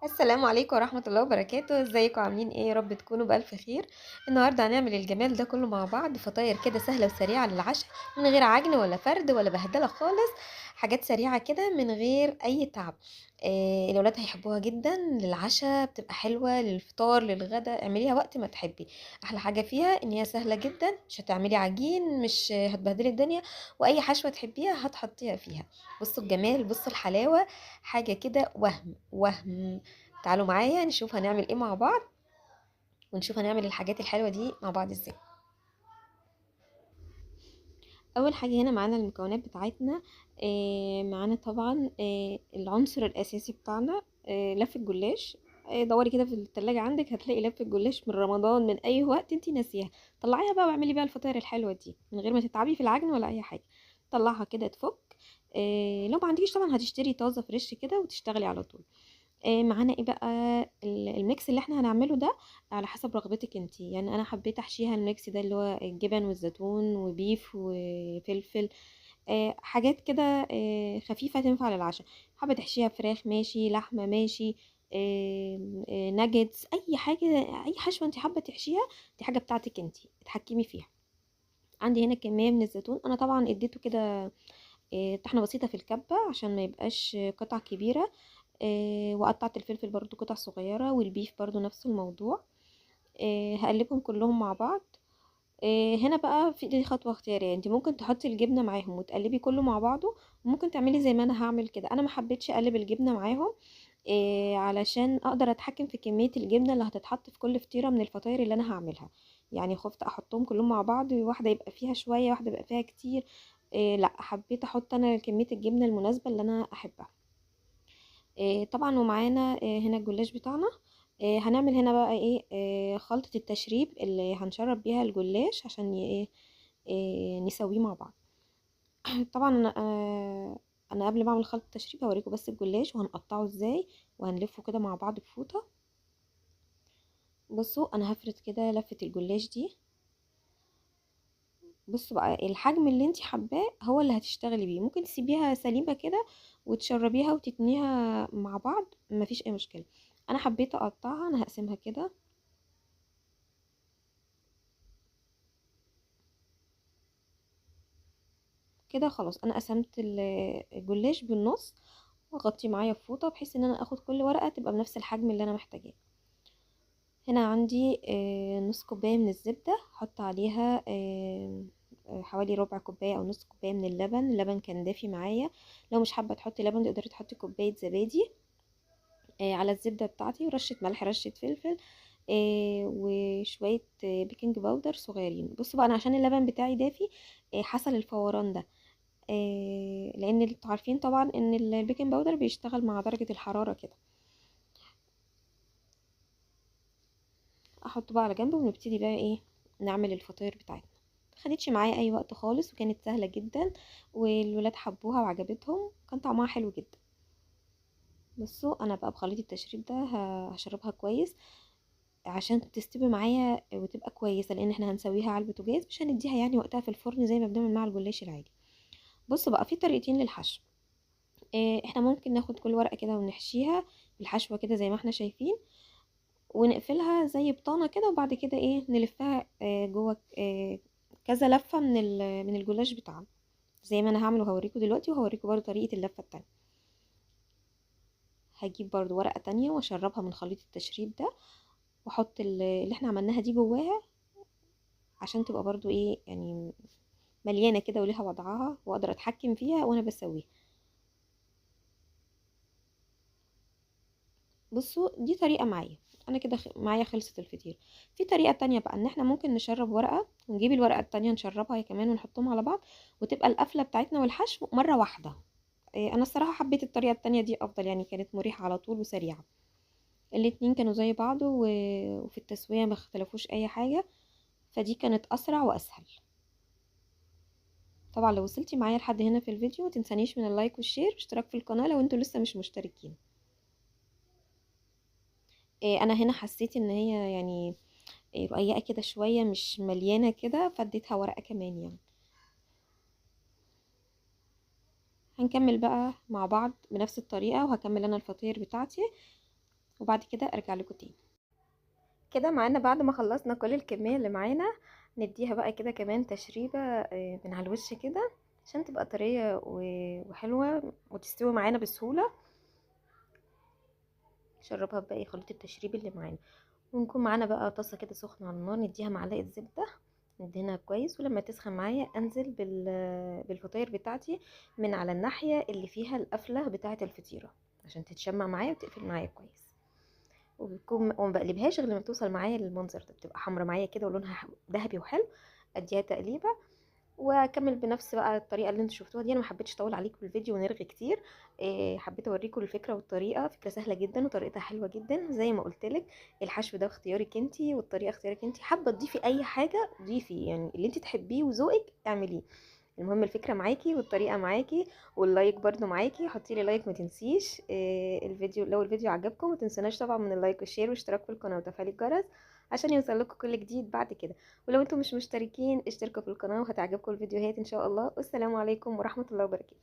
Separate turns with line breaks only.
السلام عليكم ورحمة الله وبركاته، ازيكم عاملين ايه؟ يا رب تكونوا بألف خير. النهارده هنعمل الجمال ده كله مع بعض، فطاير كده سهلة وسريعة للعشاء، من غير عجن ولا فرد ولا بهدلة خالص. حاجات سريعة كده من غير أي تعب. الولاد هيحبوها جدا للعشاء، بتبقى حلوة للفطار للغدا، اعمليها وقت ما تحبي. أحلى حاجة فيها إن هي سهلة جدا، مش هتعملي عجين، مش هتبهدلي الدنيا، وأي حشوة تحبيها هتحطيها فيها. بصوا الجمال، بصوا الحلاوة، حاجة كده وهم وهم. تعالوا معايا نشوف هنعمل ايه مع بعض، ونشوف هنعمل الحاجات الحلوة دي مع بعض ازاي. اول حاجة هنا معانا المكونات بتاعتنا. معانا طبعا العنصر الاساسي بتاعنا لف الجلاش. دوري كده في التلاجة عندك هتلاقي لف الجلاش من رمضان، من اي وقت انتي ناسيها. طلعيها بقى واعملي بيها الفطاير الحلوة دي من غير ما تتعبي في العجن ولا اي حاجة. طلعها كده تفك. لو ما عندكيش طبعا هتشتري طازة فريش كده وتشتغلي على طول. معانا ايه بقى؟ الميكس اللي احنا هنعمله ده على حسب رغبتك انتي. يعني انا حبيت احشيها الميكس ده اللي هو الجبن والزيتون وبيف وفلفل. حاجات كده خفيفة تنفع للعشاء. حابة تحشيها فراخ ماشي، لحمة ماشي، ناجتس، اي حاجة، اي حشوة انتي حابة تحشيها. دي حاجة بتاعتك انتي، اتحكمي فيها. عندي هنا كمية من الزيتون، انا طبعا اديته كده طحنة بسيطة في الكبة عشان ما يبقاش قطع كبيرة. وقطعت الفلفل برضو قطع صغيرة، والبيف برضو نفس الموضوع. هقلبهم كلهم مع بعض. هنا بقى في دي خطوة اختيارية، انت ممكن تحطي الجبنة معاهم وتقلبي كله مع بعضه، وممكن تعملي زي ما انا هعمل كده. انا ما حبيتش اقلب الجبنة معاهم علشان اقدر اتحكم في كمية الجبنة اللي هتتحط في كل فطيرة من الفطاير اللي انا هعملها. يعني خفت احطهم كلهم مع بعض، واحدة يبقى فيها شوية واحدة يبقى فيها كتير. لا، حبيت احط انا كمية الجبنة المناسبة اللي انا احبها. طبعا ومعانا هنا الجلاش بتاعنا. هنعمل هنا بقى ايه؟ خلطة التشريب اللي هنشرب بيها الجلاش عشان ايه؟ نسويه مع بعض. طبعا انا قبل ما اعمل خلطة التشريب هوريكم بس الجلاش وهنقطعه ازاي، وهنلفه كده مع بعض بفوطة. بصوا انا هفرد كده لفة الجلاش دي. بصوا بقى الحجم اللي انت حباه هو اللي هتشتغلي بيه، ممكن تسيبيها سليمة كده وتشربيها وتتنيها مع بعض، مفيش اي مشكلة. انا حبيت اقطعها، انا هقسمها كده. كده خلاص انا قسمت الجلاش بالنص، واغطيه معايا بفوطه بحيث ان انا اخد كل ورقه تبقى بنفس الحجم اللي انا محتاجاه. هنا عندي نص كوبايه من الزبده، احط عليها حوالي ربع كوبايه او نص كوبايه من اللبن. اللبن كان دافي معايا. لو مش حابه تحطي لبن تقدري تحطي كوبايه زبادي على الزبده بتاعتي، ورشه ملح، رشه فلفل، وشويه بيكنج باودر صغيرين. بصوا بقى انا عشان اللبن بتاعي دافي حصل الفوران ده. لان انتوا عارفين طبعا ان البيكنج باودر بيشتغل مع درجة الحرارة كده. احطه بقى على جنب ونبتدي بقى ايه؟ نعمل الفطاير بتاعتنا. خدتش معايا اي وقت خالص، وكانت سهلة جدا، والولاد حبوها وعجبتهم، كان طعمها حلو جدا. بصوا انا بقى بخليط التشريب ده هشربها كويس عشان تستوي معايا وتبقى كويسة، لان احنا هنسويها على البوتاجاز، مش هنديها يعني وقتها في الفرن زي ما بنعمل مع الجلاش العادي. بصوا بقى في طريقتين للحشو. احنا ممكن ناخد كل ورقة كده ونحشيها بالحشوة كده زي ما احنا شايفين، ونقفلها زي بطانة كده، وبعد كده ايه نلفها جوه كذا لفة من الجلاش بتاعنا، زي ما انا هعمل وهوريكم دلوقتي، وهوريكم برضو طريقة اللفة التانية. هجيب برضو ورقة تانية واشربها من خليط التشريب ده، واحط اللي احنا عملناها دي جواها، عشان تبقى برضو ايه يعني مليانة كده وليها وضعها، واقدر اتحكم فيها وانا بسويها. بصوا دي طريقة معايا، انا كده معايا خلصت الفطير. في طريقة تانية بقى، ان احنا ممكن نشرب ورقة ونجيب الورقة التانية نشربها هي كمان ونحطهم على بعض، وتبقى القفلة بتاعتنا والحشو مرة واحدة. انا الصراحة حبيت الطريقة التانية دي افضل، يعني كانت مريحة على طول وسريعة. الاتنين كانوا زي بعض وفي التسوية ما اختلفوش اي حاجة، فدي كانت اسرع واسهل. طبعا لو وصلتي معايا لحد هنا في الفيديو متنسانيش من اللايك والشير واشتراك في القناة لو انتوا لسه مش مشتركين. انا هنا حسيت ان هي يعني رقيقة كده شوية، مش مليانة كده، فاديتها ورقة كمان يعني. هنكمل بقى مع بعض بنفس الطريقة، وهكمل انا الفطير بتاعتي. وبعد كده ارجع لكم تاني. كده معانا بعد ما خلصنا كل الكميه اللي معانا، نديها بقى كده كمان تشريبه من على الوش كده عشان تبقى طريه وحلوه وتستوي معانا بسهوله. نشربها بباقي خليط التشريب اللي معانا، ونكون معانا بقى طاسه كده سخنه على النار، نديها معلقه زبده، ندهنها كويس، ولما تسخن معايا انزل بالفطاير بتاعتي من على الناحيه اللي فيها القفله بتاعه الفطيره عشان تتشمع معايا وتقفل معايا كويس. وما بقلبهاش غير لما توصل معايا للمنظر ده، بتبقى حمرا معايا كده ولونها ذهبي وحلو. اديها تقليبه واكمل بنفس بقى الطريقه اللي انتوا شفتوها دي. انا ما حبيتش اطول عليكم الفيديو ونرغي كتير، حبيت اوريكم الفكره والطريقه. فكره سهله جدا وطريقتها حلوه جدا زي ما قلت لك. الحشو ده اختيارك انتي والطريقه اختيارك انتي، حابه تضيفي اي حاجه ضيفي، يعني اللي انتي تحبيه وذوقك اعمليه. المهم الفكره معاكي والطريقه معاكي، واللايك برضو معاكي. حطي لي لايك ما تنسيش. الفيديو لو الفيديو عجبكم ما تنسوناش طبعا من اللايك والشير والاشتراك في القناه وتفعيل الجرس عشان يوصل لكم كل جديد بعد كده. ولو انتم مش مشتركين اشتركوا في القناه وهتعجبكم الفيديوهات ان شاء الله. والسلام عليكم ورحمه الله وبركاته.